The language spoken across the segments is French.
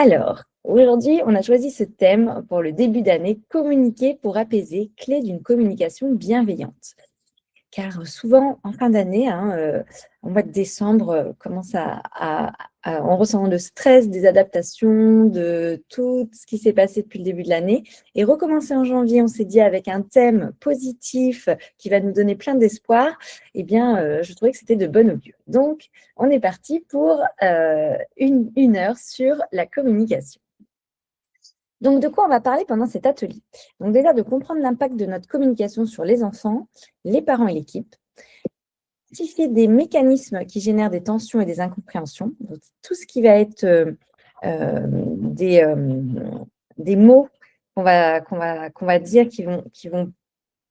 Alors, aujourd'hui, on a choisi ce thème pour le début d'année, communiquer pour apaiser, clé d'une communication bienveillante. Car souvent, en fin d'année, en mois de décembre, commence on ressent le stress des adaptations, de tout ce qui s'est passé depuis le début de l'année. Et recommencer en janvier, on s'est dit, avec un thème positif qui va nous donner plein d'espoir, eh bien, je trouvais que c'était de bon augure. Donc, on est parti pour une heure sur la communication. Donc, de quoi on va parler pendant cet atelier? Donc, déjà, de comprendre l'impact de notre communication sur les enfants, les parents et l'équipe, identifier des mécanismes qui génèrent des tensions et des incompréhensions, donc tout ce qui va être des mots qu'on va dire qui vont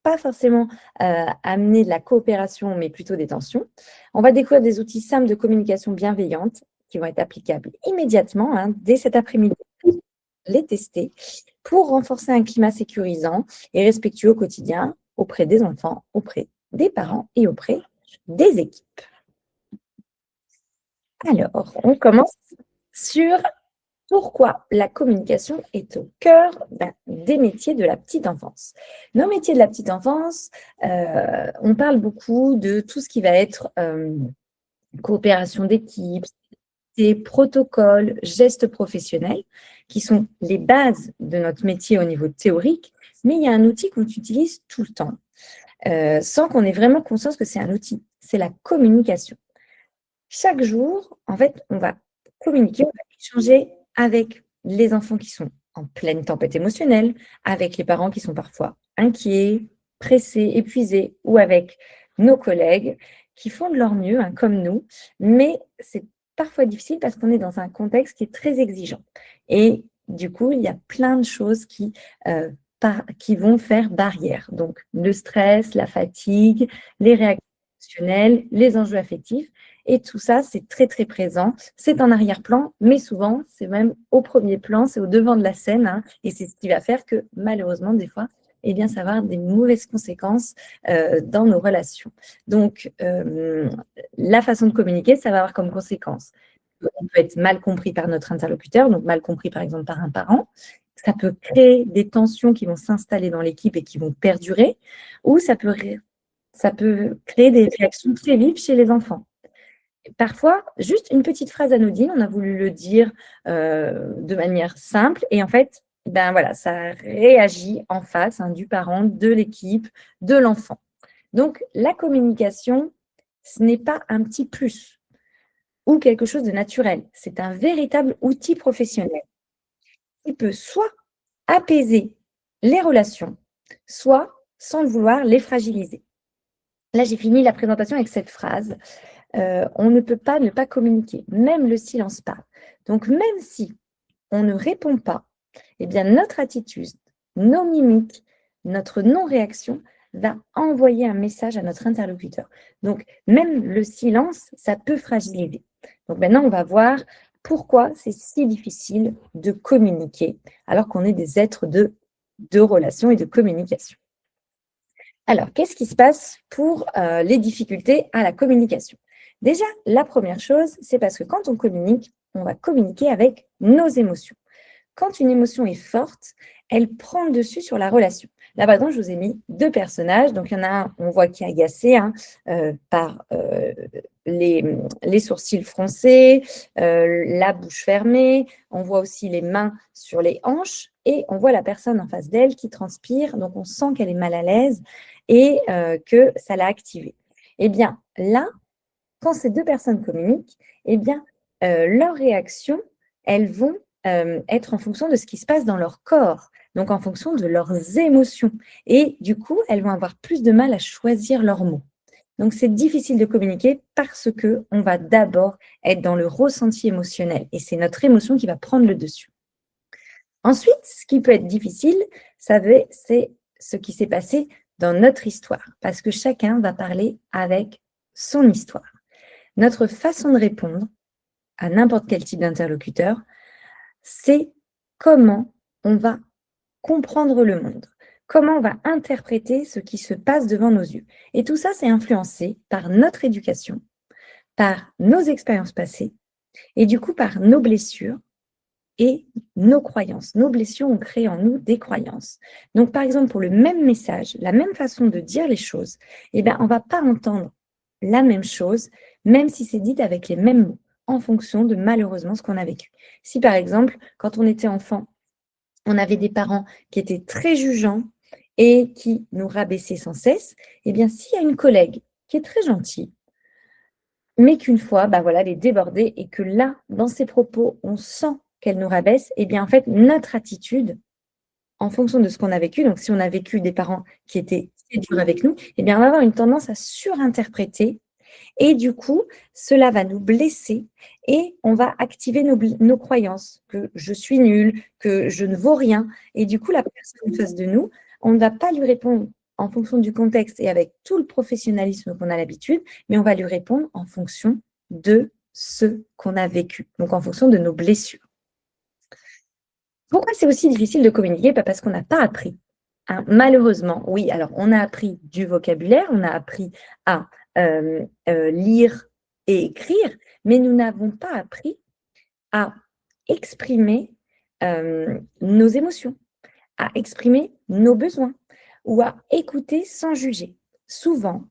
pas forcément amener de la coopération, mais plutôt des tensions. On va découvrir des outils simples de communication bienveillante qui vont être applicables immédiatement, dès cet après-midi, les tester pour renforcer un climat sécurisant et respectueux au quotidien auprès des enfants, auprès des parents et auprès des équipes. Alors, on commence sur pourquoi la communication est au cœur des métiers de la petite enfance. Nos métiers de la petite enfance, on parle beaucoup de tout ce qui va être coopération d'équipe, des protocoles, gestes professionnels, qui sont les bases de notre métier au niveau théorique, mais il y a un outil qu'on utilise tout le temps, sans qu'on ait vraiment conscience que c'est un outil, c'est la communication. Chaque jour, en fait, on va communiquer, on va échanger avec les enfants qui sont en pleine tempête émotionnelle, avec les parents qui sont parfois inquiets, pressés, épuisés, ou avec nos collègues qui font de leur mieux, comme nous, mais c'est parfois difficile parce qu'on est dans un contexte qui est très exigeant. Et du coup, il y a plein de choses qui vont faire barrière. Donc, le stress, la fatigue, les réactions émotionnelles, les enjeux affectifs. Et tout ça, c'est très, très présent. C'est en arrière-plan, mais souvent, c'est même au premier plan, c'est au devant de la scène. Et c'est ce qui va faire que, malheureusement, des fois, eh bien, ça va avoir des mauvaises conséquences dans nos relations. Donc, la façon de communiquer, ça va avoir comme conséquence. On peut être mal compris par notre interlocuteur, donc mal compris, par exemple, par un parent. Ça peut créer des tensions qui vont s'installer dans l'équipe et qui vont perdurer, ou ça peut créer des réactions très vives chez les enfants. Parfois, juste une petite phrase anodine, on a voulu le dire de manière simple et en fait, ben voilà, ça réagit en face du parent, de l'équipe, de l'enfant. Donc, la communication, ce n'est pas un petit plus ou quelque chose de naturel. C'est un véritable outil professionnel qui peut soit apaiser les relations, soit, sans le vouloir, les fragiliser. Là, j'ai fini la présentation avec cette phrase. On ne peut pas ne pas communiquer, même le silence parle. Donc, même si on ne répond pas, eh bien, notre attitude, nos mimiques, notre non-réaction va envoyer un message à notre interlocuteur. Donc, même le silence, ça peut fragiliser. Donc, maintenant, on va voir pourquoi c'est si difficile de communiquer alors qu'on est des êtres de relations et de communication. Alors, qu'est-ce qui se passe pour les difficultés à la communication? Déjà, la première chose, c'est parce que quand on communique, on va communiquer avec nos émotions. Quand une émotion est forte, elle prend le dessus sur la relation. Là, par exemple, je vous ai mis deux personnages. Donc, il y en a un, on voit qui est agacé par les sourcils froncés, la bouche fermée. On voit aussi les mains sur les hanches et on voit la personne en face d'elle qui transpire. Donc, on sent qu'elle est mal à l'aise et que ça l'a activée. Eh bien, là, quand ces deux personnes communiquent, eh bien, leurs réactions, elles vont être en fonction de ce qui se passe dans leur corps, donc en fonction de leurs émotions. Et du coup, elles vont avoir plus de mal à choisir leurs mots. Donc, c'est difficile de communiquer parce qu'on va d'abord être dans le ressenti émotionnel et c'est notre émotion qui va prendre le dessus. Ensuite, ce qui peut être difficile, c'est ce qui s'est passé dans notre histoire, parce que chacun va parler avec son histoire. Notre façon de répondre à n'importe quel type d'interlocuteur, c'est comment on va comprendre le monde, comment on va interpréter ce qui se passe devant nos yeux. Et tout ça, c'est influencé par notre éducation, par nos expériences passées et du coup par nos blessures et nos croyances. Nos blessures ont créé en nous des croyances. Donc, par exemple, pour le même message, la même façon de dire les choses, eh bien, on ne va pas entendre la même chose, même si c'est dit avec les mêmes mots, en fonction de malheureusement ce qu'on a vécu. Si, par exemple, quand on était enfant, on avait des parents qui étaient très jugeants et qui nous rabaissaient sans cesse, eh bien, s'il y a une collègue qui est très gentille, mais qu'une fois, bah voilà, elle est débordée et que là, dans ses propos, on sent qu'elle nous rabaisse, eh bien, en fait, notre attitude, en fonction de ce qu'on a vécu, donc si on a vécu des parents qui étaient très durs avec nous, eh bien, on va avoir une tendance à surinterpréter et du coup, cela va nous blesser et on va activer nos croyances, que je suis nulle, que je ne vaux rien. Et du coup, la personne en face de nous, on ne va pas lui répondre en fonction du contexte et avec tout le professionnalisme qu'on a l'habitude, mais on va lui répondre en fonction de ce qu'on a vécu, donc en fonction de nos blessures. Pourquoi c'est aussi difficile de communiquer? Parce qu'on n'a pas appris. Hein, malheureusement, oui, alors on a appris du vocabulaire, on a appris à lire et écrire, mais nous n'avons pas appris à exprimer nos émotions, à exprimer nos besoins ou à écouter sans juger. Souvent,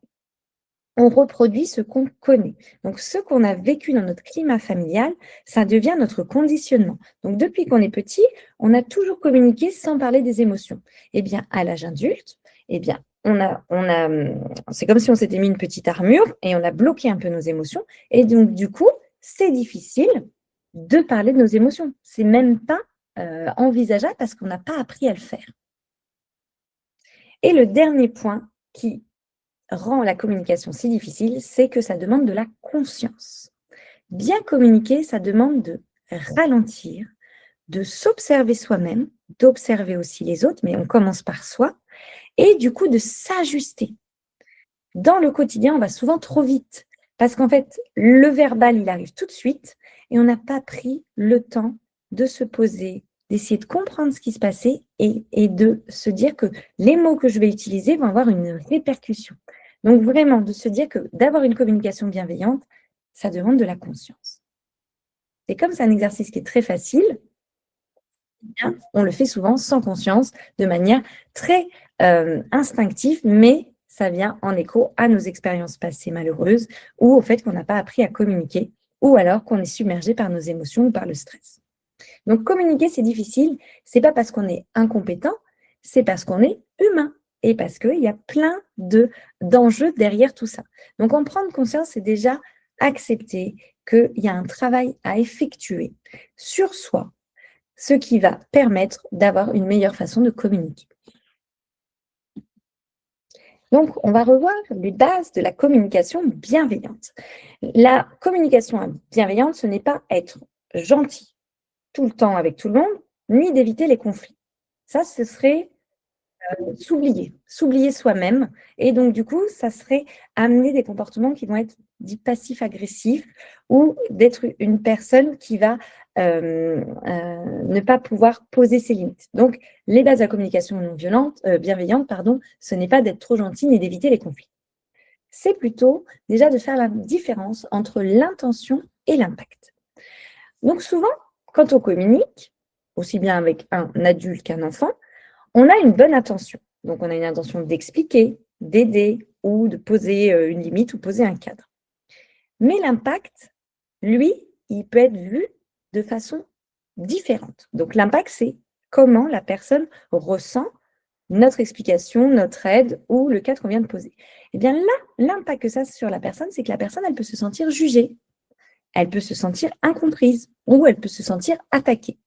on reproduit ce qu'on connaît. Donc, ce qu'on a vécu dans notre climat familial, ça devient notre conditionnement. Donc, depuis qu'on est petit, on a toujours communiqué sans parler des émotions. Eh bien, à l'âge adulte, eh bien, c'est comme si on s'était mis une petite armure et on a bloqué un peu nos émotions. Et donc, du coup, c'est difficile de parler de nos émotions. C'est même pas envisageable parce qu'on n'a pas appris à le faire. Et le dernier point qui rend la communication si difficile, c'est que ça demande de la conscience. Bien communiquer, ça demande de ralentir, de s'observer soi-même, d'observer aussi les autres, mais on commence par soi, et du coup de s'ajuster. Dans le quotidien, on va souvent trop vite, parce qu'en fait, le verbal, il arrive tout de suite, et on n'a pas pris le temps de se poser, d'essayer de comprendre ce qui se passait, et de se dire que les mots que je vais utiliser vont avoir une répercussion. Donc vraiment, de se dire que d'avoir une communication bienveillante, ça demande de la conscience. Et comme c'est un exercice qui est très facile, on le fait souvent sans conscience, de manière très instinctive, mais ça vient en écho à nos expériences passées malheureuses ou au fait qu'on n'a pas appris à communiquer ou alors qu'on est submergé par nos émotions ou par le stress. Donc communiquer, c'est difficile, c'est pas parce qu'on est incompétent, c'est parce qu'on est humain et parce qu'il y a plein d'enjeux derrière tout ça. Donc en prendre conscience, c'est déjà accepter qu'il y a un travail à effectuer sur soi, ce qui va permettre d'avoir une meilleure façon de communiquer. Donc, on va revoir les bases de la communication bienveillante. La communication bienveillante, ce n'est pas être gentil tout le temps avec tout le monde, ni d'éviter les conflits. Ça, ce serait s'oublier soi-même. Et donc, du coup, ça serait amener des comportements qui vont être dits passifs-agressifs ou d'être une personne qui va ne pas pouvoir poser ses limites. Donc, les bases de la communication non violente, bienveillante, ce n'est pas d'être trop gentil ni d'éviter les conflits. C'est plutôt déjà de faire la différence entre l'intention et l'impact. Donc, souvent, quand on communique, aussi bien avec un adulte qu'un enfant, on a une bonne intention. Donc, on a une intention d'expliquer, d'aider ou de poser une limite ou poser un cadre. Mais l'impact, lui, il peut être vu de façon différente. Donc, l'impact, c'est comment la personne ressent notre explication, notre aide ou le cadre qu'on vient de poser. Eh bien là, l'impact que ça a sur la personne, c'est que la personne, elle peut se sentir jugée, elle peut se sentir incomprise ou elle peut se sentir attaquée.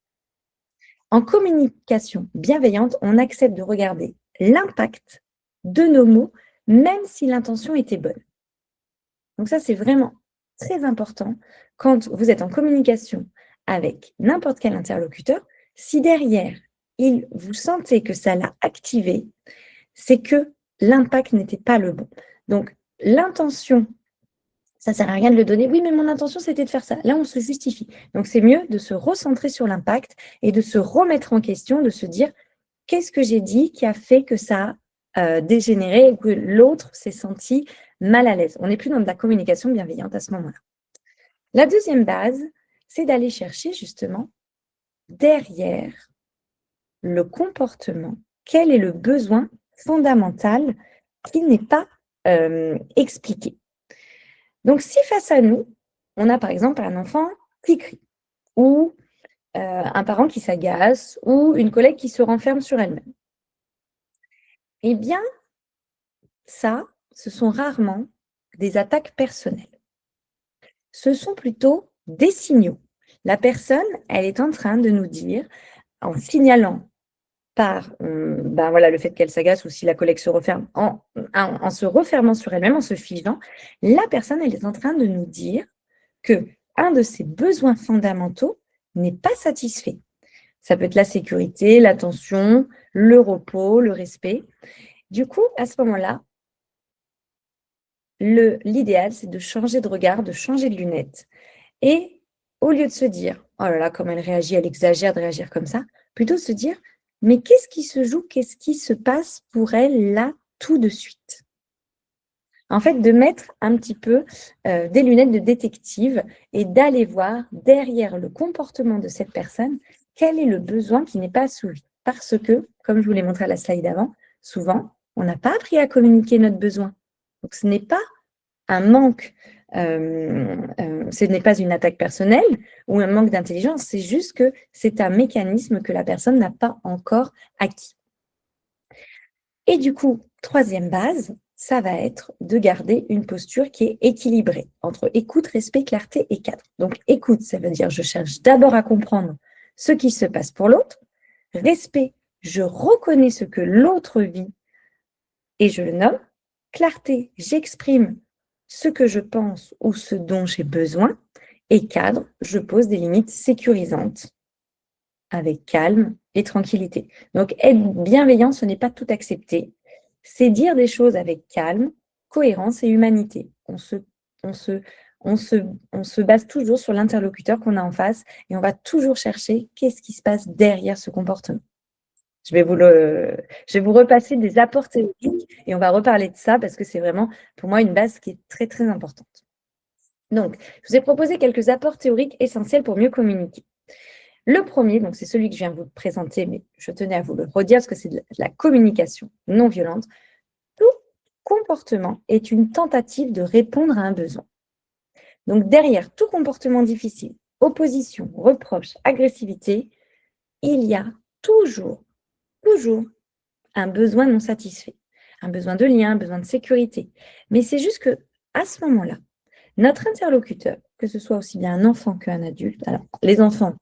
En communication bienveillante, on accepte de regarder l'impact de nos mots, même si l'intention était bonne. Donc ça, c'est vraiment très important quand vous êtes en communication avec n'importe quel interlocuteur. Si derrière, vous sentez que ça l'a activé, c'est que l'impact n'était pas le bon. Donc, l'intention, ça ne sert à rien de le donner. Oui, mais mon intention, c'était de faire ça. Là, on se justifie. Donc, c'est mieux de se recentrer sur l'impact et de se remettre en question, de se dire qu'est-ce que j'ai dit qui a fait que ça a dégénéré ou que l'autre s'est senti mal à l'aise. On n'est plus dans de la communication bienveillante à ce moment-là. La deuxième base, c'est d'aller chercher justement derrière le comportement, quel est le besoin fondamental qui n'est pas expliqué. Donc, si face à nous, on a par exemple un enfant qui crie, ou un parent qui s'agace, ou une collègue qui se renferme sur elle-même, eh bien, ça, ce sont rarement des attaques personnelles. Ce sont plutôt des signaux. La personne, elle est en train de nous dire, en signalant par le fait qu'elle s'agace ou si la collègue se referme, en se refermant sur elle-même, en se figeant, la personne, elle est en train de nous dire que un de ses besoins fondamentaux n'est pas satisfait. Ça peut être la sécurité, l'attention, le repos, le respect. Du coup, à ce moment-là, l'idéal, c'est de changer de regard, de changer de lunettes. Et au lieu de se dire, oh là là, comme elle réagit, elle exagère de réagir comme ça, plutôt se dire, mais qu'est-ce qui se joue, qu'est-ce qui se passe pour elle là, tout de suite? En fait, de mettre un petit peu des lunettes de détective et d'aller voir derrière le comportement de cette personne, quel est le besoin qui n'est pas assouvi. Parce que, comme je vous l'ai montré à la slide avant, souvent, on n'a pas appris à communiquer notre besoin. Donc, ce n'est pas un manque, ce n'est pas une attaque personnelle ou un manque d'intelligence, c'est juste que c'est un mécanisme que la personne n'a pas encore acquis. Et du coup, troisième base, ça va être de garder une posture qui est équilibrée entre écoute, respect, clarté et cadre. Donc, écoute, ça veut dire je cherche d'abord à comprendre ce qui se passe pour l'autre. Respect, je reconnais ce que l'autre vit et je le nomme. Clarté, j'exprime ce que je pense ou ce dont j'ai besoin. Et cadre, je pose des limites sécurisantes avec calme et tranquillité. Donc, être bienveillant, ce n'est pas tout accepter. C'est dire des choses avec calme, cohérence et humanité. On se base toujours sur l'interlocuteur qu'on a en face et on va toujours chercher qu'est-ce qui se passe derrière ce comportement. Je vais vous repasser des apports théoriques et on va reparler de ça parce que c'est vraiment, pour moi, une base qui est très, très importante. Donc, je vous ai proposé quelques apports théoriques essentiels pour mieux communiquer. Le premier, donc c'est celui que je viens de vous présenter, mais je tenais à vous le redire parce que c'est de la communication non violente. Tout comportement est une tentative de répondre à un besoin. Donc, derrière tout comportement difficile, opposition, reproche, agressivité, il y a toujours un besoin non satisfait, un besoin de lien, un besoin de sécurité. Mais c'est juste que à ce moment-là, notre interlocuteur, que ce soit aussi bien un enfant qu'un adulte, alors les enfants,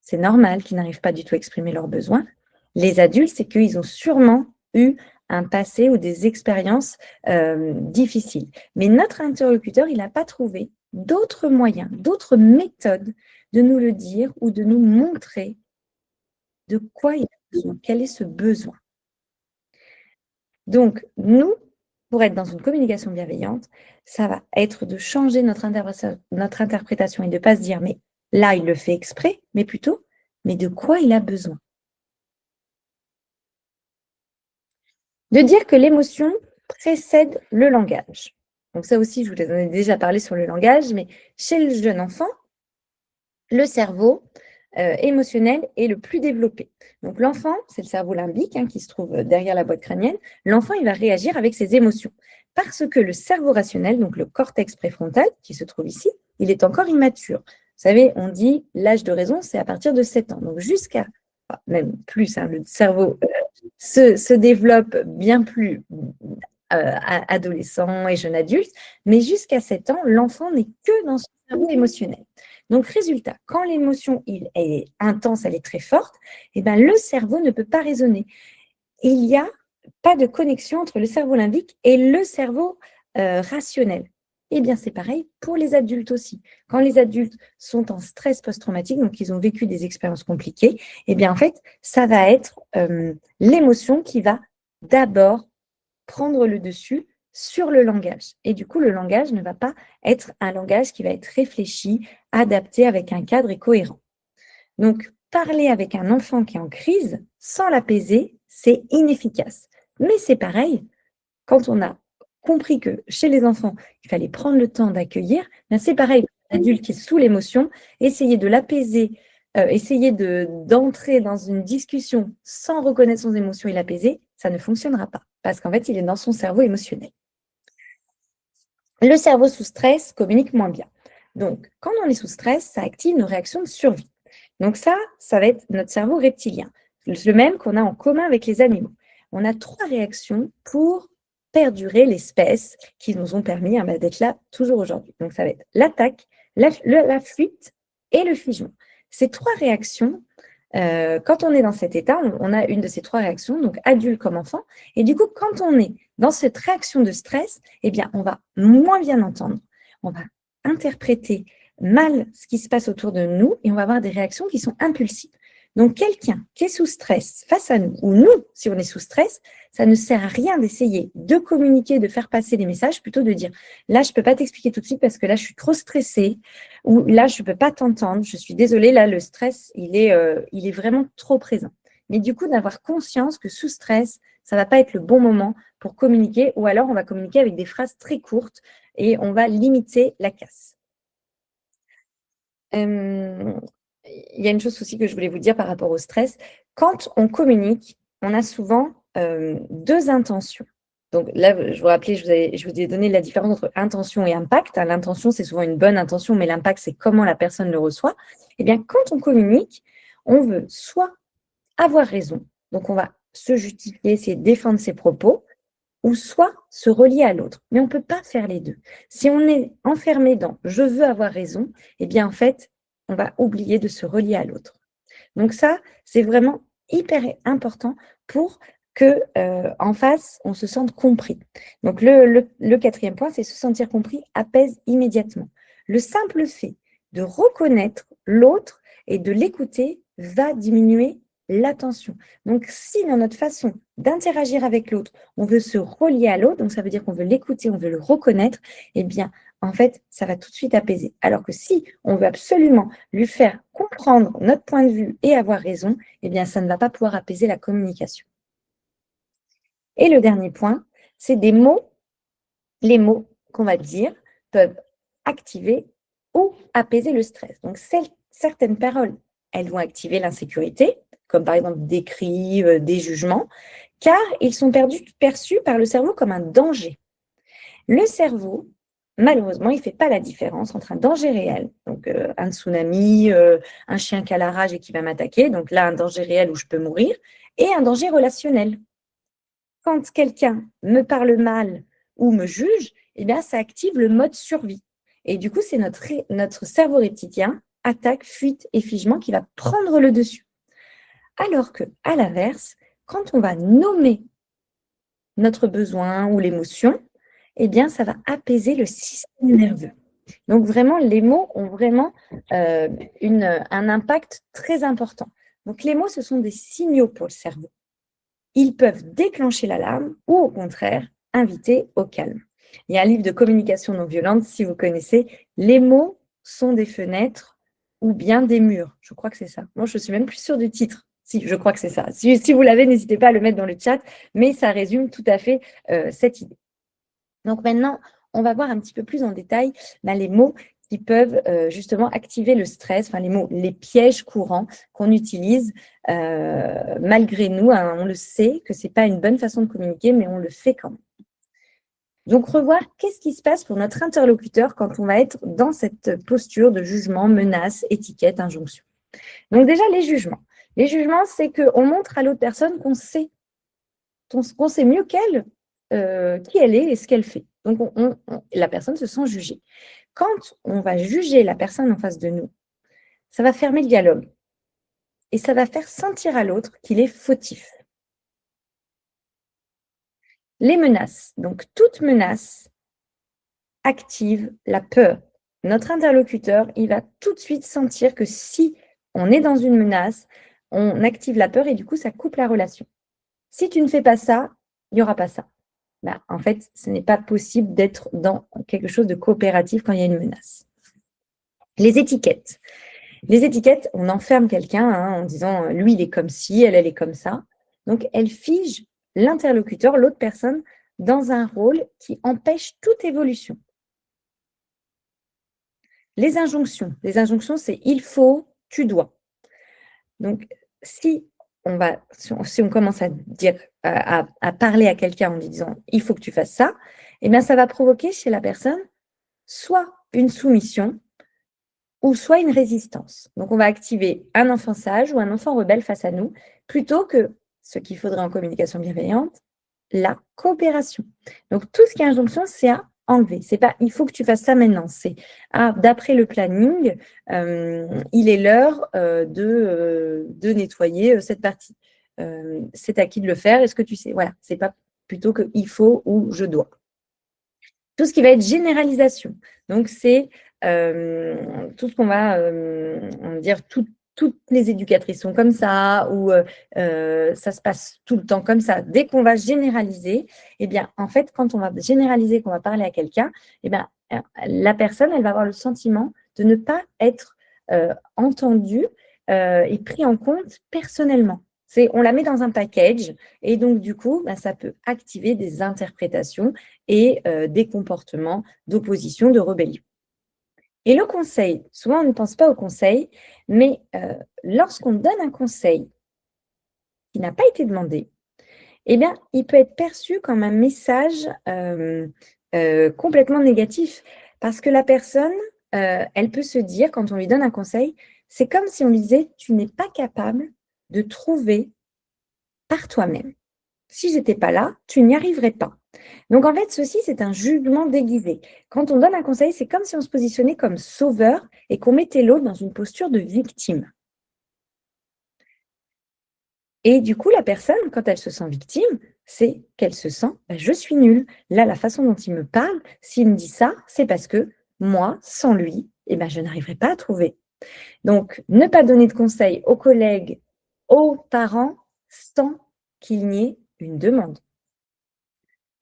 c'est normal qu'ils n'arrivent pas du tout à exprimer leurs besoins. Les adultes, c'est qu'ils ont sûrement eu un passé ou des expériences difficiles. Mais notre interlocuteur, il n'a pas trouvé d'autres moyens, d'autres méthodes de nous le dire ou de nous montrer de quoi il a besoin, quel est ce besoin. Donc, nous, pour être dans une communication bienveillante, ça va être de changer notre interprétation et de ne pas se dire, mais là, il le fait exprès, mais plutôt, mais de quoi il a besoin. De dire que l'émotion précède le langage. Donc ça aussi, je vous en ai déjà parlé sur le langage, mais chez le jeune enfant, le cerveau émotionnel est le plus développé. Donc l'enfant, c'est le cerveau limbique qui se trouve derrière la boîte crânienne. L'enfant, il va réagir avec ses émotions. Parce que le cerveau rationnel, donc le cortex préfrontal, qui se trouve ici, il est encore immature. Vous savez, on dit l'âge de raison, c'est à partir de 7 ans. Donc jusqu'à, même plus, le cerveau se développe bien plus adolescent et jeune adulte, mais jusqu'à 7 ans, l'enfant n'est que dans son cerveau émotionnel. Donc, résultat, quand l'émotion est intense, elle est très forte, eh ben, le cerveau ne peut pas raisonner. Il n'y a pas de connexion entre le cerveau limbique et le cerveau rationnel. Eh bien, c'est pareil pour les adultes aussi. Quand les adultes sont en stress post-traumatique, donc ils ont vécu des expériences compliquées, eh bien, en fait, ça va être l'émotion qui va d'abord prendre le dessus sur le langage. Et du coup, le langage ne va pas être un langage qui va être réfléchi, adapté avec un cadre et cohérent. Donc, parler avec un enfant qui est en crise sans l'apaiser, c'est inefficace. Mais c'est pareil, quand on a compris que chez les enfants, il fallait prendre le temps d'accueillir, c'est pareil, l'adulte qui est sous l'émotion, essayer de l'apaiser essayer d'entrer dans une discussion sans reconnaître son émotion et l'apaiser, ça ne fonctionnera pas parce qu'en fait, il est dans son cerveau émotionnel. Le cerveau sous stress communique moins bien. Donc, quand on est sous stress, ça active nos réactions de survie. Donc ça va être notre cerveau reptilien, le même qu'on a en commun avec les animaux. On a 3 réactions pour perdurer l'espèce qui nous ont permis d'être là toujours aujourd'hui. Donc ça va être l'attaque, la fuite et le figement. Ces 3 réactions, quand on est dans cet état, on a une de ces 3 réactions, donc adulte comme enfant. Et du coup, quand on est dans cette réaction de stress, eh bien, on va moins bien entendre, on va interpréter mal ce qui se passe autour de nous et on va avoir des réactions qui sont impulsives. Donc, quelqu'un qui est sous stress face à nous, ou nous, si on est sous stress, ça ne sert à rien d'essayer de communiquer, de faire passer des messages, plutôt de dire « là, je ne peux pas t'expliquer tout de suite parce que là, je suis trop stressée » ou « là, je ne peux pas t'entendre, je suis désolée, là, le stress, il est vraiment trop présent ». Mais du coup, d'avoir conscience que sous stress, ça ne va pas être le bon moment pour communiquer, ou alors on va communiquer avec des phrases très courtes et on va limiter la casse. Il y a une chose aussi que je voulais vous dire par rapport au stress. Quand on communique, on a souvent 2 intentions. Donc là, je vous rappelais, je vous ai donné la différence entre intention et impact. L'intention, c'est souvent une bonne intention, mais l'impact, c'est comment la personne le reçoit. Eh bien, quand on communique, on veut soit avoir raison, donc on va se justifier, essayer de défendre ses propos, ou soit se relier à l'autre. Mais on ne peut pas faire les 2. Si on est enfermé dans « je veux avoir raison », eh bien, en fait, on va oublier de se relier à l'autre. Donc ça, c'est vraiment hyper important pour que en face, on se sente compris. Donc le 4e point, c'est se sentir compris apaise immédiatement. Le simple fait de reconnaître l'autre et de l'écouter va diminuer la tension. Donc si dans notre façon d'interagir avec l'autre, on veut se relier à l'autre, donc ça veut dire qu'on veut l'écouter, on veut le reconnaître, eh bien, en fait, ça va tout de suite apaiser. Alors que si on veut absolument lui faire comprendre notre point de vue et avoir raison, eh bien, ça ne va pas pouvoir apaiser la communication. Et le dernier point, c'est des mots. Les mots qu'on va dire peuvent activer ou apaiser le stress. Donc, certaines paroles, elles vont activer l'insécurité, comme par exemple des cris, des jugements, car ils sont perçus par le cerveau comme un danger. Le cerveau, malheureusement, il ne fait pas la différence entre un danger réel, donc un tsunami, un chien qui a la rage et qui va m'attaquer, donc là, un danger réel où je peux mourir, et un danger relationnel. Quand quelqu'un me parle mal ou me juge, eh bien, ça active le mode survie. Et du coup, c'est notre cerveau reptilien, attaque, fuite et figement, qui va prendre le dessus. Alors que, à l'inverse, quand on va nommer notre besoin ou l'émotion, eh bien, ça va apaiser le système nerveux. Donc, vraiment, les mots ont vraiment un impact très important. Donc, les mots, ce sont des signaux pour le cerveau. Ils peuvent déclencher l'alarme ou, au contraire, inviter au calme. Il y a un livre de communication non violente, si vous connaissez, les mots sont des fenêtres ou bien des murs. Je crois que c'est ça. Moi, je ne suis même plus sûre du titre. Si, je crois que c'est ça. Si vous l'avez, n'hésitez pas à le mettre dans le chat, mais ça résume tout à fait cette idée. Donc maintenant, on va voir un petit peu plus en détail les mots qui peuvent justement activer le stress, enfin les pièges courants qu'on utilise malgré nous. On le sait que ce n'est pas une bonne façon de communiquer, mais on le fait quand même. Donc, revoir qu'est-ce qui se passe pour notre interlocuteur quand on va être dans cette posture de jugement, menace, étiquette, injonction. Donc déjà, les jugements. Les jugements, c'est qu'on montre à l'autre personne qu'on sait mieux qu'elle qui elle est et ce qu'elle fait. Donc, la personne se sent jugée. Quand on va juger la personne en face de nous, ça va fermer le dialogue et ça va faire sentir à l'autre qu'il est fautif. Les menaces. Donc, toute menace active la peur. Notre interlocuteur, il va tout de suite sentir que si on est dans une menace, on active la peur et du coup, ça coupe la relation. Si tu ne fais pas ça, il n'y aura pas ça. En fait, ce n'est pas possible d'être dans quelque chose de coopératif quand il y a une menace. Les étiquettes. Les étiquettes, on enferme quelqu'un en disant « lui, il est comme ci, elle est comme ça ». Donc, elle fige l'interlocuteur, l'autre personne, dans un rôle qui empêche toute évolution. Les injonctions. Les injonctions, c'est « il faut »,« tu dois ». Donc, si on commence à dire, à parler à quelqu'un en lui disant « il faut que tu fasses ça », eh bien, ça va provoquer chez la personne soit une soumission ou soit une résistance. Donc, on va activer un enfant sage ou un enfant rebelle face à nous, plutôt que ce qu'il faudrait en communication bienveillante, la coopération. Donc, tout ce qui est injonction, c'est à enlever. C'est pas il faut que tu fasses ça maintenant. C'est d'après le planning, il est l'heure de nettoyer cette partie. C'est à qui de le faire. Est-ce que tu sais? Voilà, c'est pas plutôt que il faut ou je dois. Tout ce qui va être généralisation. Donc, c'est tout ce qu'on va dire, toutes les éducatrices sont comme ça, ou ça se passe tout le temps comme ça. Dès qu'on va généraliser, eh bien, en fait, quand on va généraliser, qu'on va parler à quelqu'un, eh bien, la personne, elle va avoir le sentiment de ne pas être entendue et pris en compte personnellement. On la met dans un package et donc, du coup, ça peut activer des interprétations et des comportements d'opposition, de rébellion. Et le conseil, souvent on ne pense pas au conseil, mais lorsqu'on donne un conseil qui n'a pas été demandé, eh bien, il peut être perçu comme un message complètement négatif, parce que la personne, elle peut se dire, quand on lui donne un conseil, c'est comme si on lui disait « tu n'es pas capable de trouver par toi-même. Si j'étais pas là, tu n'y arriverais pas. » Donc, en fait, ceci, c'est un jugement déguisé. Quand on donne un conseil, c'est comme si on se positionnait comme sauveur et qu'on mettait l'autre dans une posture de victime. Et du coup, la personne, quand elle se sent victime, c'est qu'elle se sent je suis nulle. Là, la façon dont il me parle, s'il me dit ça, c'est parce que moi, sans lui, je n'arriverai pas à trouver. Donc, ne pas donner de conseils aux collègues, aux parents, sans qu'il n'y ait une demande.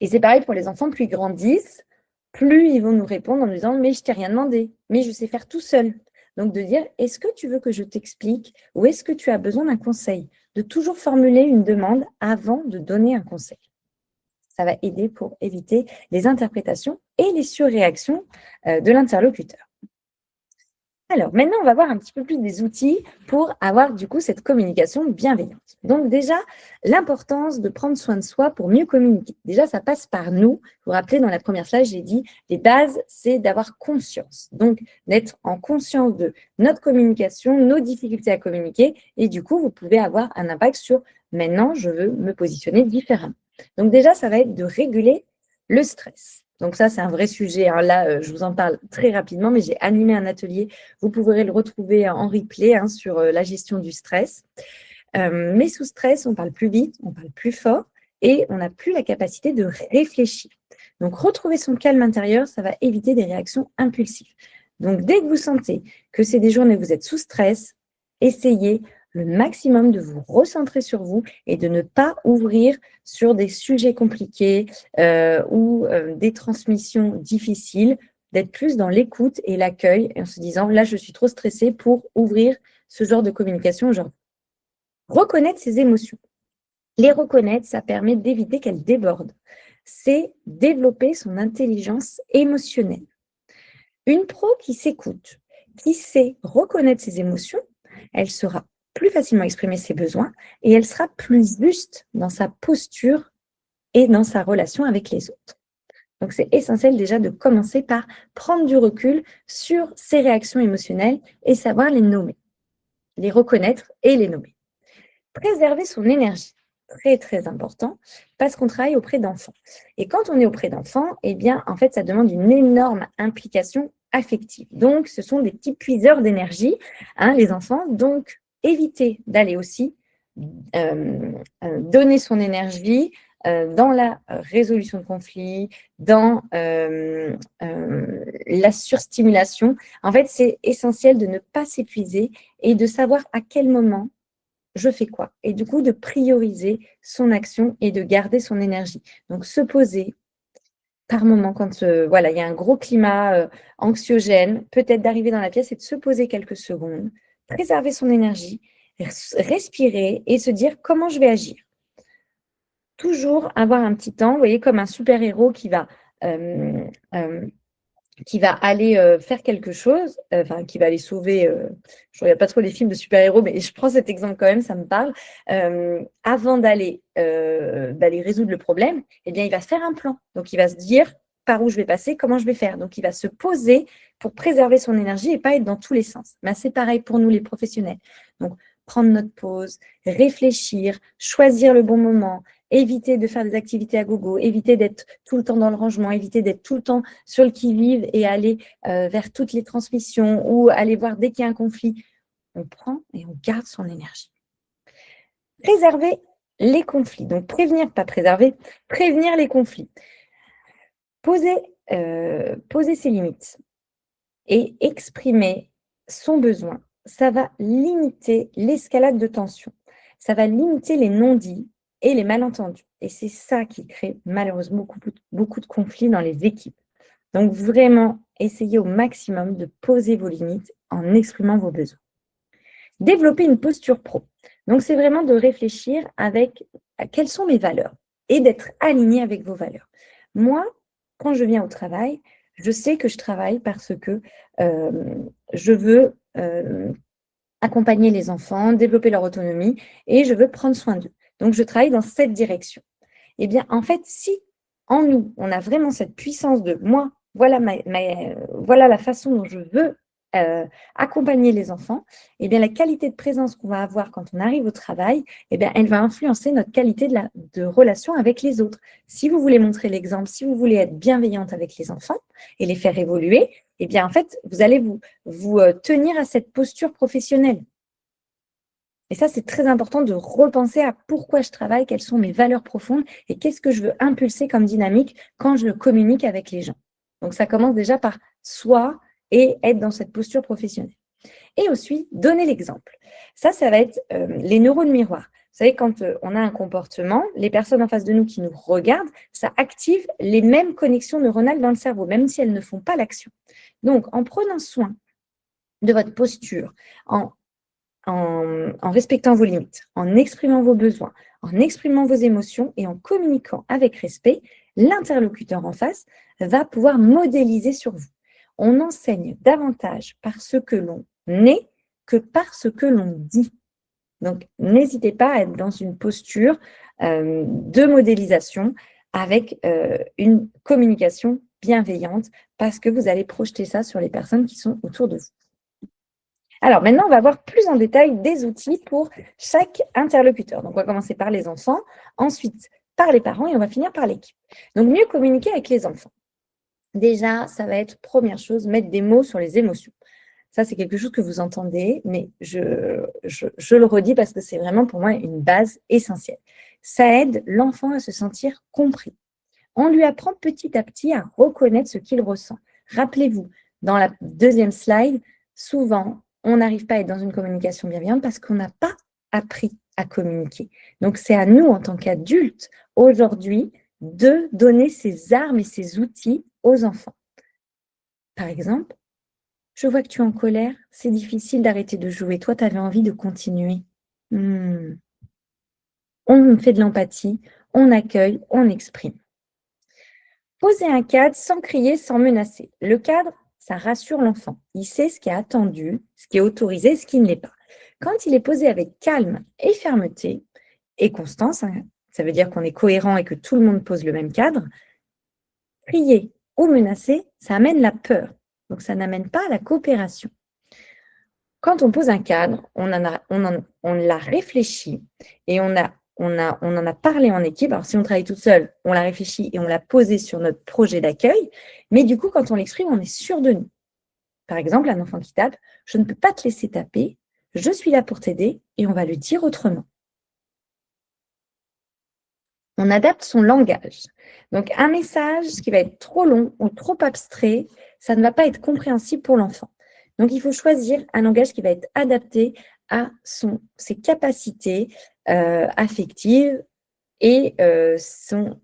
Et c'est pareil pour les enfants, plus ils grandissent, plus ils vont nous répondre en nous disant « mais je t'ai rien demandé, mais je sais faire tout seul ». Donc de dire « est-ce que tu veux que je t'explique ou est-ce que tu as besoin d'un conseil ?» De toujours formuler une demande avant de donner un conseil. Ça va aider pour éviter les interprétations et les surréactions de l'interlocuteur. Alors, maintenant, on va voir un petit peu plus des outils pour avoir du coup cette communication bienveillante. Donc déjà, l'importance de prendre soin de soi pour mieux communiquer. Déjà, ça passe par nous. Vous vous rappelez, dans la première slide, j'ai dit, les bases, c'est d'avoir conscience. Donc, d'être en conscience de notre communication, nos difficultés à communiquer. Et du coup, vous pouvez avoir un impact sur, maintenant, je veux me positionner différemment. Donc déjà, ça va être de réguler le stress. Donc ça, c'est un vrai sujet. Là, je vous en parle très rapidement, mais j'ai animé un atelier. Vous pourrez le retrouver en replay sur la gestion du stress. Mais sous stress, on parle plus vite, on parle plus fort et on n'a plus la capacité de réfléchir. Donc, retrouver son calme intérieur, ça va éviter des réactions impulsives. Donc, dès que vous sentez que c'est des journées où vous êtes sous stress, essayez le maximum de vous recentrer sur vous et de ne pas ouvrir sur des sujets compliqués ou des transmissions difficiles, d'être plus dans l'écoute et l'accueil en se disant « là, je suis trop stressée pour ouvrir ce genre de communication aujourd'hui ». Reconnaître ses émotions. Les reconnaître, ça permet d'éviter qu'elles débordent. C'est développer son intelligence émotionnelle. Une pro qui s'écoute, qui sait reconnaître ses émotions, elle saura plus facilement exprimer ses besoins et elle sera plus juste dans sa posture et dans sa relation avec les autres. Donc, c'est essentiel déjà de commencer par prendre du recul sur ses réactions émotionnelles et savoir les nommer, les reconnaître et les nommer. Préserver son énergie, très, très important, parce qu'on travaille auprès d'enfants. Et quand on est auprès d'enfants, en fait, ça demande une énorme implication affective. Donc, ce sont des petits puiseurs d'énergie, les enfants. Donc, éviter d'aller aussi donner son énergie dans la résolution de conflits, dans la surstimulation. En fait, c'est essentiel de ne pas s'épuiser et de savoir à quel moment je fais quoi? Et du coup, de prioriser son action et de garder son énergie. Donc, se poser par moment quand il y a un gros climat anxiogène, peut-être d'arriver dans la pièce et de se poser quelques secondes, préserver son énergie, respirer et se dire comment je vais agir. Toujours avoir un petit temps, vous voyez, comme un super-héros qui va qui va aller faire quelque chose, enfin qui va aller sauver, je ne regarde pas trop les films de super-héros, mais je prends cet exemple quand même, ça me parle. Avant d'aller résoudre le problème, eh bien, il va se faire un plan. Donc, il va se dire par où je vais passer, comment je vais faire. Donc, il va se poser pour préserver son énergie et pas être dans tous les sens. Mais c'est pareil pour nous, les professionnels. Donc, prendre notre pause, réfléchir, choisir le bon moment, éviter de faire des activités à gogo, éviter d'être tout le temps dans le rangement, éviter d'être tout le temps sur le qui-vive et aller vers toutes les transmissions ou aller voir dès qu'il y a un conflit. On prend et on garde son énergie. Préserver les conflits. Donc, prévenir, pas préserver, prévenir les conflits. Poser ses limites et exprimer son besoin, ça va limiter l'escalade de tension. Ça va limiter les non-dits et les malentendus. Et c'est ça qui crée malheureusement beaucoup de conflits dans les équipes. Donc, vraiment, essayez au maximum de poser vos limites en exprimant vos besoins. Développer une posture pro. Donc, c'est vraiment de réfléchir avec quelles sont mes valeurs et d'être aligné avec vos valeurs. Moi, quand je viens au travail, je sais que je travaille parce que je veux accompagner les enfants, développer leur autonomie et je veux prendre soin d'eux. Donc, je travaille dans cette direction. Eh bien, en fait, si en nous, on a vraiment cette puissance de moi, voilà, voilà la façon dont je veux accompagner les enfants, eh bien, la qualité de présence qu'on va avoir quand on arrive au travail, eh bien, elle va influencer notre qualité de relation avec les autres. Si vous voulez montrer l'exemple, si vous voulez être bienveillante avec les enfants et les faire évoluer, eh bien, en fait, vous allez vous tenir à cette posture professionnelle. Et ça, c'est très important de repenser à pourquoi je travaille, quelles sont mes valeurs profondes et qu'est-ce que je veux impulser comme dynamique quand je communique avec les gens. Donc, ça commence déjà par soi et être dans cette posture professionnelle. Et aussi, donner l'exemple. Ça va être les neurones miroirs. Vous savez, quand on a un comportement, les personnes en face de nous qui nous regardent, ça active les mêmes connexions neuronales dans le cerveau, même si elles ne font pas l'action. Donc, en prenant soin de votre posture, en respectant vos limites, en exprimant vos besoins, en exprimant vos émotions et en communiquant avec respect, l'interlocuteur en face va pouvoir modéliser sur vous. On enseigne davantage par ce que l'on est que par ce que l'on dit. Donc, n'hésitez pas à être dans une posture de modélisation avec une communication bienveillante parce que vous allez projeter ça sur les personnes qui sont autour de vous. Alors, maintenant, on va voir plus en détail des outils pour chaque interlocuteur. Donc, on va commencer par les enfants, ensuite par les parents et on va finir par l'équipe. Donc, mieux communiquer avec les enfants. Déjà, ça va être, première chose, mettre des mots sur les émotions. Ça, c'est quelque chose que vous entendez, mais je le redis parce que c'est vraiment pour moi une base essentielle. Ça aide l'enfant à se sentir compris. On lui apprend petit à petit à reconnaître ce qu'il ressent. Rappelez-vous, dans la deuxième slide, souvent, on n'arrive pas à être dans une communication bienveillante parce qu'on n'a pas appris à communiquer. Donc, c'est à nous, en tant qu'adultes, aujourd'hui, de donner ces armes et ces outils aux enfants. Par exemple, je vois que tu es en colère, c'est difficile d'arrêter de jouer. Toi, tu avais envie de continuer. On fait de l'empathie, on accueille, on exprime. Poser un cadre sans crier, sans menacer. Le cadre, ça rassure l'enfant. Il sait ce qui est attendu, ce qui est autorisé, ce qui ne l'est pas. Quand il est posé avec calme et fermeté et constance, ça veut dire qu'on est cohérent et que tout le monde pose le même cadre, crier ou menacer, ça amène la peur. Donc, ça n'amène pas à la coopération. Quand on pose un cadre, on l'a réfléchi et on en a parlé en équipe. Alors, si on travaille toute seule, on l'a réfléchi et on l'a posé sur notre projet d'accueil. Mais du coup, quand on l'exprime, on est sûr de nous. Par exemple, un enfant qui tape, je ne peux pas te laisser taper, je suis là pour t'aider et on va le dire autrement. On adapte son langage. Donc, un message qui va être trop long ou trop abstrait, ça ne va pas être compréhensible pour l'enfant. Donc, il faut choisir un langage qui va être adapté à ses capacités affectives et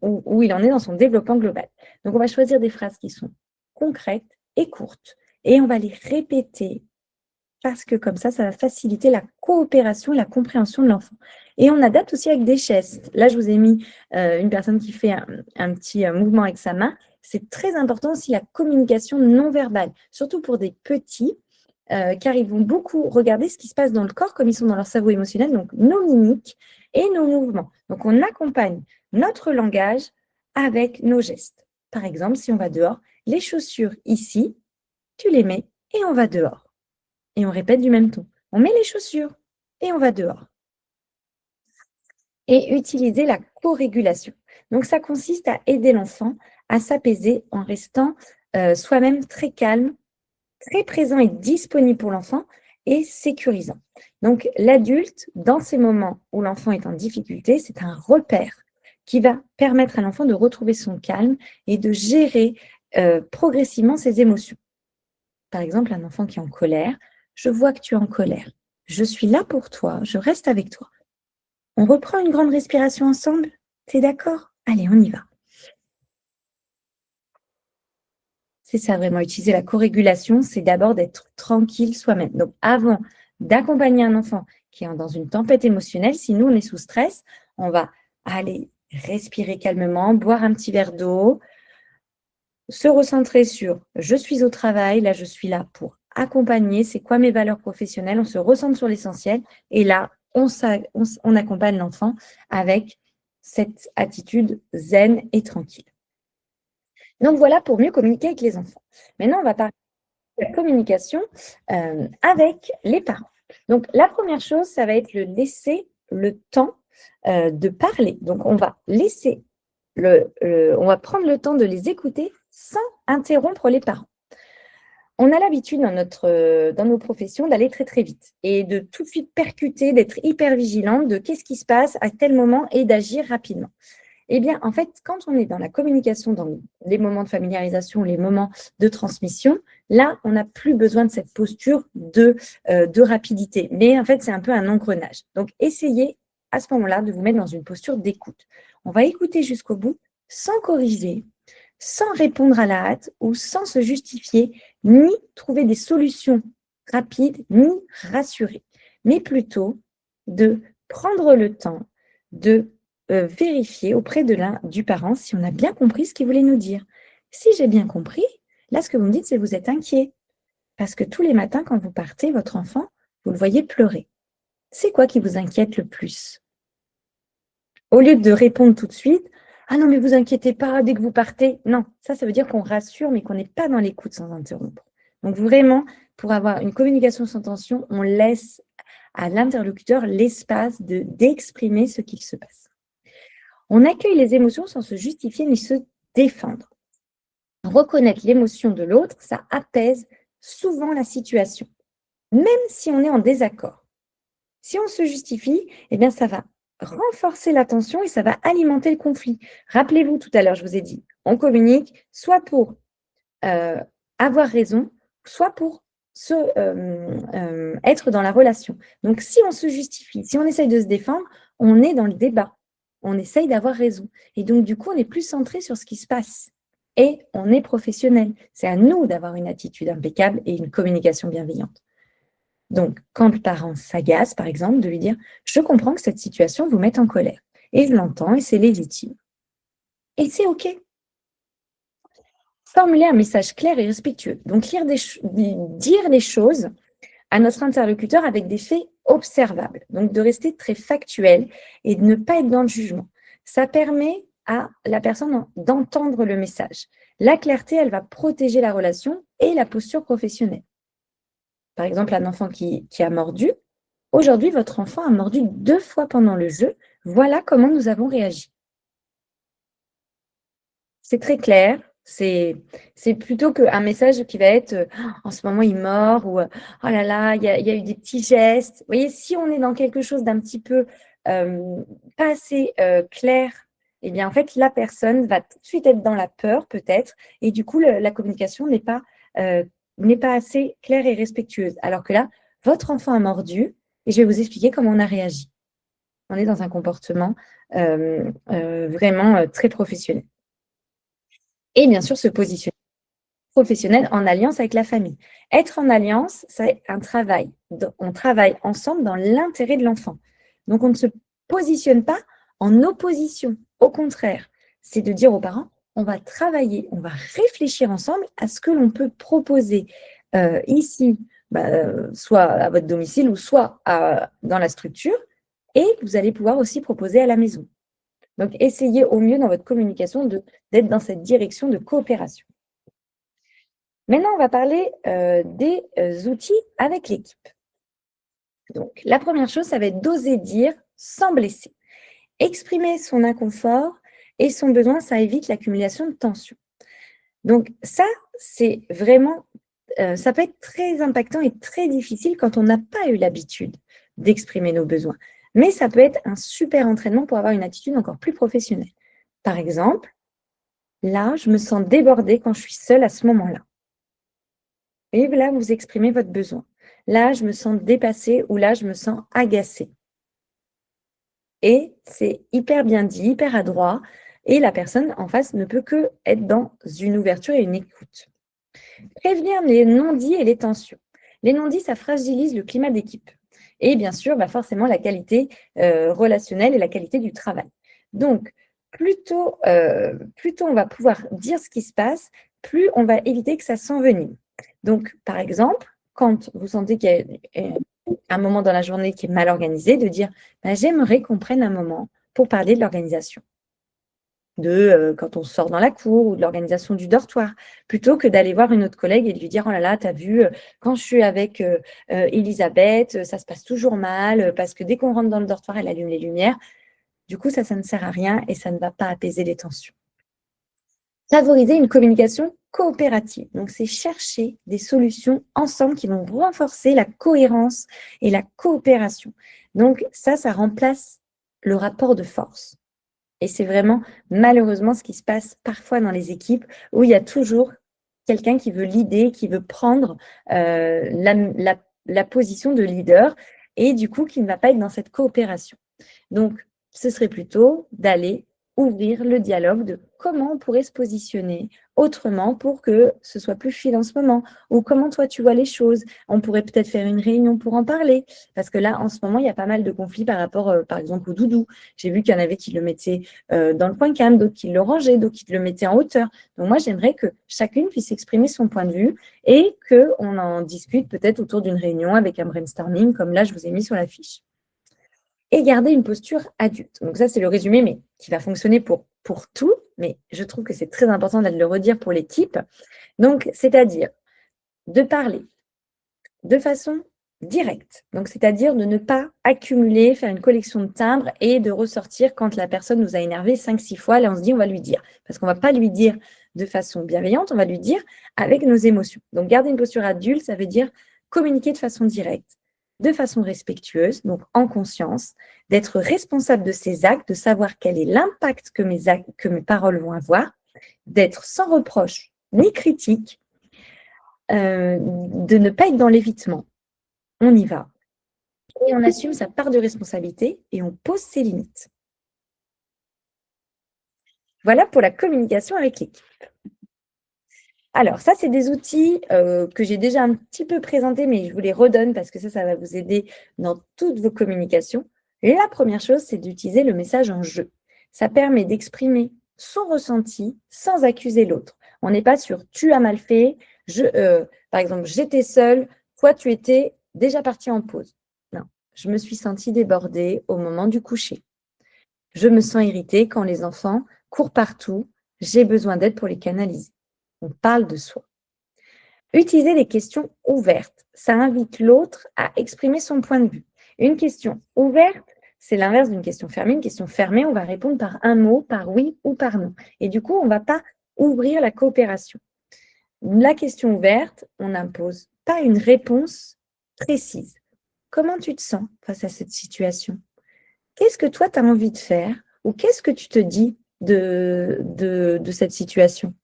où il en est dans son développement global. Donc, on va choisir des phrases qui sont concrètes et courtes et on va les répéter parce que comme ça va faciliter la coopération et la compréhension de l'enfant. Et on adapte aussi avec des gestes. Là, je vous ai mis une personne qui fait un petit mouvement avec sa main. c'est très important aussi la communication non verbale, surtout pour des petits, car ils vont beaucoup regarder ce qui se passe dans le corps, comme ils sont dans leur cerveau émotionnel, donc nos mimiques et nos mouvements. Donc, on accompagne notre langage avec nos gestes. Par exemple, si on va dehors, les chaussures ici, tu les mets et on va dehors. Et on répète du même ton. On met les chaussures et on va dehors. Et utiliser la co-régulation. Donc, ça consiste à aider l'enfant à s'apaiser en restant soi-même très calme, très présent et disponible pour l'enfant et sécurisant. Donc, l'adulte, dans ces moments où l'enfant est en difficulté, c'est un repère qui va permettre à l'enfant de retrouver son calme et de gérer progressivement ses émotions. Par exemple, un enfant qui est en colère, je vois que tu es en colère. Je suis là pour toi, je reste avec toi. On reprend une grande respiration ensemble? T'es d'accord? Allez, on y va. C'est ça, vraiment, utiliser la co-régulation, c'est d'abord d'être tranquille soi-même. Donc, avant d'accompagner un enfant qui est dans une tempête émotionnelle, si nous, on est sous stress, on va aller respirer calmement, boire un petit verre d'eau, se recentrer sur « je suis au travail, là, je suis là pour accompagner, c'est quoi mes valeurs professionnelles ?» On se recentre sur l'essentiel et là, on accompagne l'enfant avec cette attitude zen et tranquille. Donc voilà pour mieux communiquer avec les enfants. Maintenant, on va parler de la communication avec les parents. Donc la première chose, ça va être le laisser le temps de parler. Donc on va laisser on va prendre le temps de les écouter sans interrompre les parents. On a l'habitude dans nos professions d'aller très très vite et de tout de suite percuter, d'être hyper vigilante de qu'est-ce qui se passe à tel moment et d'agir rapidement. Eh bien, en fait, quand on est dans la communication, dans les moments de familiarisation, les moments de transmission, là, on n'a plus besoin de cette posture de rapidité. Mais en fait, c'est un peu un engrenage. Donc, essayez à ce moment-là de vous mettre dans une posture d'écoute. On va écouter jusqu'au bout, sans corriger, sans répondre à la hâte ou sans se justifier, ni trouver des solutions rapides, ni rassurer, mais plutôt de prendre le temps de vérifier auprès du parent si on a bien compris ce qu'il voulait nous dire. Si j'ai bien compris, là, ce que vous me dites, c'est que vous êtes inquiet. Parce que tous les matins, quand vous partez, votre enfant, vous le voyez pleurer. C'est quoi qui vous inquiète le plus? Au lieu de répondre tout de suite, ah non, mais vous inquiétez pas, dès que vous partez. Non, ça veut dire qu'on rassure, mais qu'on n'est pas dans l'écoute sans interrompre. Donc vraiment, pour avoir une communication sans tension, on laisse à l'interlocuteur l'espace d'exprimer ce qu'il se passe. On accueille les émotions sans se justifier ni se défendre. Reconnaître l'émotion de l'autre, ça apaise souvent la situation, même si on est en désaccord. Si on se justifie, eh bien ça va renforcer la tension et ça va alimenter le conflit. Rappelez-vous, tout à l'heure, je vous ai dit, on communique soit pour avoir raison, soit pour être dans la relation. Donc, si on se justifie, si on essaye de se défendre, on est dans le débat. On essaye d'avoir raison. Et donc, du coup, on est plus centré sur ce qui se passe. Et on est professionnel. C'est à nous d'avoir une attitude impeccable et une communication bienveillante. Donc, quand le parent s'agace, par exemple, de lui dire « Je comprends que cette situation vous mette en colère. Et je l'entends et c'est légitime. » Et c'est OK. Formuler un message clair et respectueux. Donc, dire les choses à notre interlocuteur avec des faits observables. Donc, de rester très factuel et de ne pas être dans le jugement. Ça permet à la personne d'entendre le message. La clarté, elle va protéger la relation et la posture professionnelle. Par exemple, un enfant qui a mordu. Aujourd'hui, votre enfant a mordu 2 fois pendant le jeu. Voilà comment nous avons réagi. C'est très clair. C'est plutôt qu'un message qui va être en ce moment il mord ou oh là là, il y a eu des petits gestes. Vous voyez, si on est dans quelque chose d'un petit peu pas assez clair, eh bien en fait la personne va tout de suite être dans la peur peut-être et du coup la communication n'est pas assez claire et respectueuse. Alors que là, votre enfant a mordu et je vais vous expliquer comment on a réagi. On est dans un comportement vraiment très professionnel. Et bien sûr, se positionner professionnel en alliance avec la famille. Être en alliance, c'est un travail. On travaille ensemble dans l'intérêt de l'enfant. Donc, on ne se positionne pas en opposition. Au contraire, c'est de dire aux parents, on va travailler, on va réfléchir ensemble à ce que l'on peut proposer ici, soit à votre domicile ou soit dans la structure, et vous allez pouvoir aussi proposer à la maison. Donc, essayez au mieux dans votre communication d'être dans cette direction de coopération. Maintenant, on va parler des outils avec l'équipe. Donc, la première chose, ça va être d'oser dire sans blesser. Exprimer son inconfort et son besoin, ça évite l'accumulation de tension. Donc, ça, c'est vraiment, ça peut être très impactant et très difficile quand on n'a pas eu l'habitude d'exprimer nos besoins. Mais ça peut être un super entraînement pour avoir une attitude encore plus professionnelle. Par exemple, là, je me sens débordée quand je suis seule à ce moment-là. Et là, vous exprimez votre besoin. Là, je me sens dépassée ou là, je me sens agacée. Et c'est hyper bien dit, hyper adroit. Et la personne en face ne peut que être dans une ouverture et une écoute. Prévenir les non-dits et les tensions. Les non-dits, ça fragilise le climat d'équipe. Et bien sûr, forcément, la qualité relationnelle et la qualité du travail. Donc, plutôt on va pouvoir dire ce qui se passe, plus on va éviter que ça s'envenime. Donc, par exemple, quand vous sentez qu'il y a un moment dans la journée qui est mal organisé, de dire j'aimerais qu'on prenne un moment pour parler de l'organisation. Quand on sort dans la cour ou de l'organisation du dortoir, plutôt que d'aller voir une autre collègue et de lui dire « Oh là là, t'as vu, quand je suis avec Elisabeth, ça se passe toujours mal, parce que dès qu'on rentre dans le dortoir, elle allume les lumières. » Du coup, ça ne sert à rien et ça ne va pas apaiser les tensions. Favoriser une communication coopérative. Donc, c'est chercher des solutions ensemble qui vont renforcer la cohérence et la coopération. Donc, ça remplace le rapport de force. Et c'est vraiment malheureusement ce qui se passe parfois dans les équipes où il y a toujours quelqu'un qui veut l'idée, qui veut prendre la position de leader et du coup qui ne va pas être dans cette coopération. Donc, ce serait plutôt d'aller ouvrir le dialogue de comment on pourrait se positionner autrement pour que ce soit plus fluide en ce moment, ou comment toi tu vois les choses. On pourrait peut-être faire une réunion pour en parler, parce que là, en ce moment, il y a pas mal de conflits par rapport, par exemple, au doudou. J'ai vu qu'il y en avait qui le mettaient dans le coin calme, d'autres qui le rangeaient, d'autres qui le mettaient en hauteur. Donc moi, j'aimerais que chacune puisse exprimer son point de vue et qu'on en discute peut-être autour d'une réunion avec un brainstorming, comme là, je vous ai mis sur la fiche. Et garder une posture adulte. Donc ça, c'est le résumé, mais qui va fonctionner pour tout, mais je trouve que c'est très important de le redire pour l'équipe. Donc, c'est-à-dire de parler de façon directe. Donc, c'est-à-dire de ne pas accumuler, faire une collection de timbres et de ressortir quand la personne nous a énervé 5-6 fois. Là, on se dit, on va lui dire. Parce qu'on ne va pas lui dire de façon bienveillante, on va lui dire avec nos émotions. Donc, garder une posture adulte, ça veut dire communiquer de façon directe, de façon respectueuse, donc en conscience, d'être responsable de ses actes, de savoir quel est l'impact que mes paroles vont avoir, d'être sans reproche ni critique, de ne pas être dans l'évitement. On y va. Et on assume sa part de responsabilité et on pose ses limites. Voilà pour la communication avec l'équipe. Alors, ça, c'est des outils que j'ai déjà un petit peu présentés, mais je vous les redonne parce que ça va vous aider dans toutes vos communications. La première chose, c'est d'utiliser le message en jeu. Ça permet d'exprimer son ressenti sans accuser l'autre. On n'est pas sur « tu as mal fait », par exemple, « j'étais seule », toi, tu étais déjà parti en pause. Non, je me suis sentie débordée au moment du coucher. Je me sens irritée quand les enfants courent partout, j'ai besoin d'aide pour les canaliser. On parle de soi. Utiliser des questions ouvertes. Ça invite l'autre à exprimer son point de vue. Une question ouverte, c'est l'inverse d'une question fermée. Une question fermée, on va répondre par un mot, par oui ou par non. Et du coup, on ne va pas ouvrir la coopération. La question ouverte, on n'impose pas une réponse précise. Comment tu te sens face à cette situation? Qu'est-ce que toi, tu as envie de faire? Ou qu'est-ce que tu te dis de cette situation?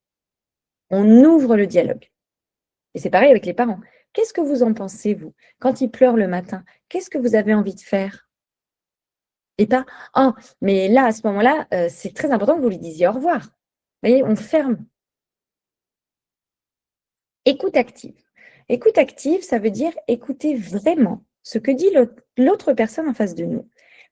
On ouvre le dialogue. Et c'est pareil avec les parents. Qu'est-ce que vous en pensez, vous? Quand ils pleurent le matin, qu'est-ce que vous avez envie de faire? Et pas, oh, mais là, à ce moment-là, c'est très important que vous lui disiez au revoir. Vous voyez, on ferme. Écoute active. Écoute active, ça veut dire écouter vraiment ce que dit l'autre personne en face de nous.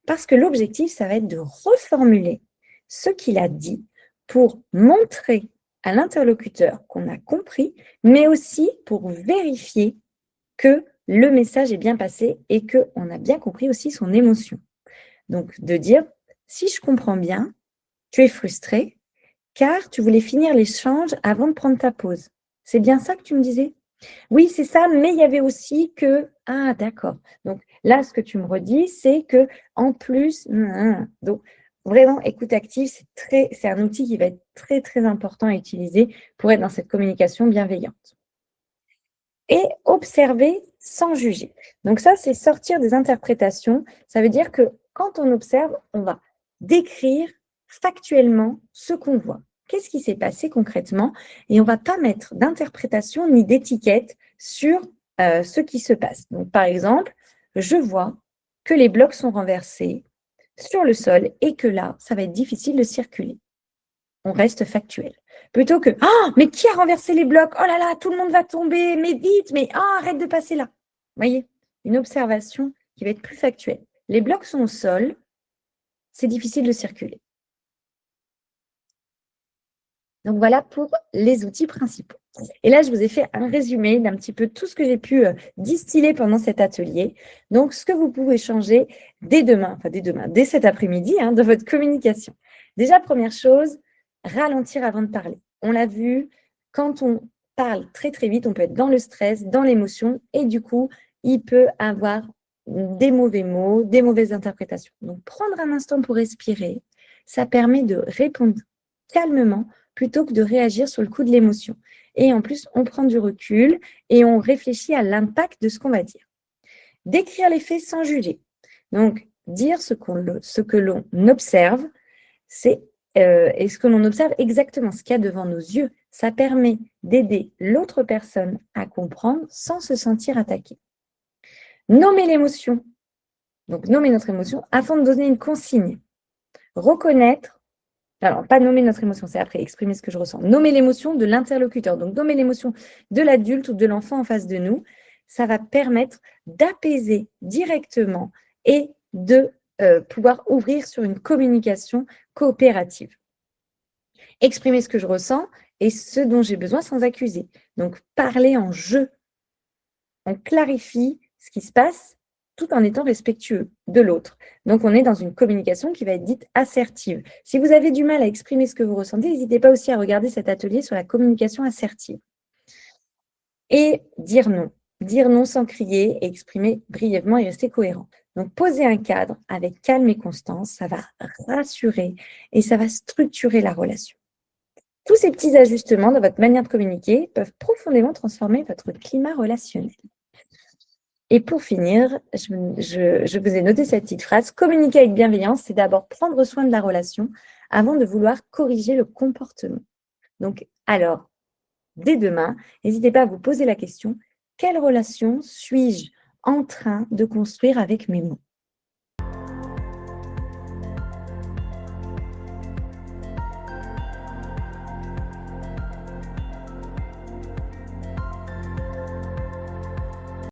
Parce que l'objectif, ça va être de reformuler ce qu'il a dit pour montrer à l'interlocuteur qu'on a compris, mais aussi pour vérifier que le message est bien passé et qu'on a bien compris aussi son émotion. Donc, de dire, si je comprends bien, tu es frustré car tu voulais finir l'échange avant de prendre ta pause. C'est bien ça que tu me disais? Oui, c'est ça, mais il y avait aussi que… Ah, d'accord. Donc là, ce que tu me redis, c'est que en plus… Donc, vraiment, écoute active, c'est un outil qui va être très, très important à utiliser pour être dans cette communication bienveillante. Et observer sans juger. Donc ça, c'est sortir des interprétations. Ça veut dire que quand on observe, on va décrire factuellement ce qu'on voit. Qu'est-ce qui s'est passé concrètement? Et on ne va pas mettre d'interprétation ni d'étiquette sur ce qui se passe. Donc, par exemple, je vois que les blocs sont renversés sur le sol et que là, ça va être difficile de circuler. On reste factuel. Plutôt que ah, mais qui a renversé les blocs? Oh là là, tout le monde va tomber, mais vite, mais ah, arrête de passer là. Vous voyez, une observation qui va être plus factuelle. Les blocs sont au sol, c'est difficile de circuler. Donc voilà pour les outils principaux. Et là, je vous ai fait un résumé d'un petit peu tout ce que j'ai pu distiller pendant cet atelier. Donc, ce que vous pouvez changer dès demain, dès cet après-midi, dans votre communication. Déjà, première chose, ralentir avant de parler. On l'a vu, quand on parle très très vite, on peut être dans le stress, dans l'émotion, et du coup, il peut avoir des mauvais mots, des mauvaises interprétations. Donc, prendre un instant pour respirer, ça permet de répondre calmement plutôt que de réagir sur le coup de l'émotion. Et en plus, on prend du recul et on réfléchit à l'impact de ce qu'on va dire. Décrire les faits sans juger. Donc, dire ce que l'on observe, et ce que l'on observe exactement, ce qu'il y a devant nos yeux. Ça permet d'aider l'autre personne à comprendre sans se sentir attaqué. Nommer l'émotion. Donc, nommer notre émotion afin de donner une consigne. Reconnaître. Alors, pas nommer notre émotion, c'est après exprimer ce que je ressens. Nommer l'émotion de l'interlocuteur. Donc, nommer l'émotion de l'adulte ou de l'enfant en face de nous, ça va permettre d'apaiser directement et de pouvoir ouvrir sur une communication coopérative. Exprimer ce que je ressens et ce dont j'ai besoin sans accuser. Donc, parler en jeu. On clarifie ce qui se passe tout en étant respectueux de l'autre. Donc, on est dans une communication qui va être dite assertive. Si vous avez du mal à exprimer ce que vous ressentez, n'hésitez pas aussi à regarder cet atelier sur la communication assertive. Et dire non. Dire non sans crier et exprimer brièvement et rester cohérent. Donc, poser un cadre avec calme et constance, ça va rassurer et ça va structurer la relation. Tous ces petits ajustements dans votre manière de communiquer peuvent profondément transformer votre climat relationnel. Et pour finir, je vous ai noté cette petite phrase. Communiquer avec bienveillance, c'est d'abord prendre soin de la relation avant de vouloir corriger le comportement. Donc, alors, dès demain, n'hésitez pas à vous poser la question, quelle relation suis-je en train de construire avec mes mots?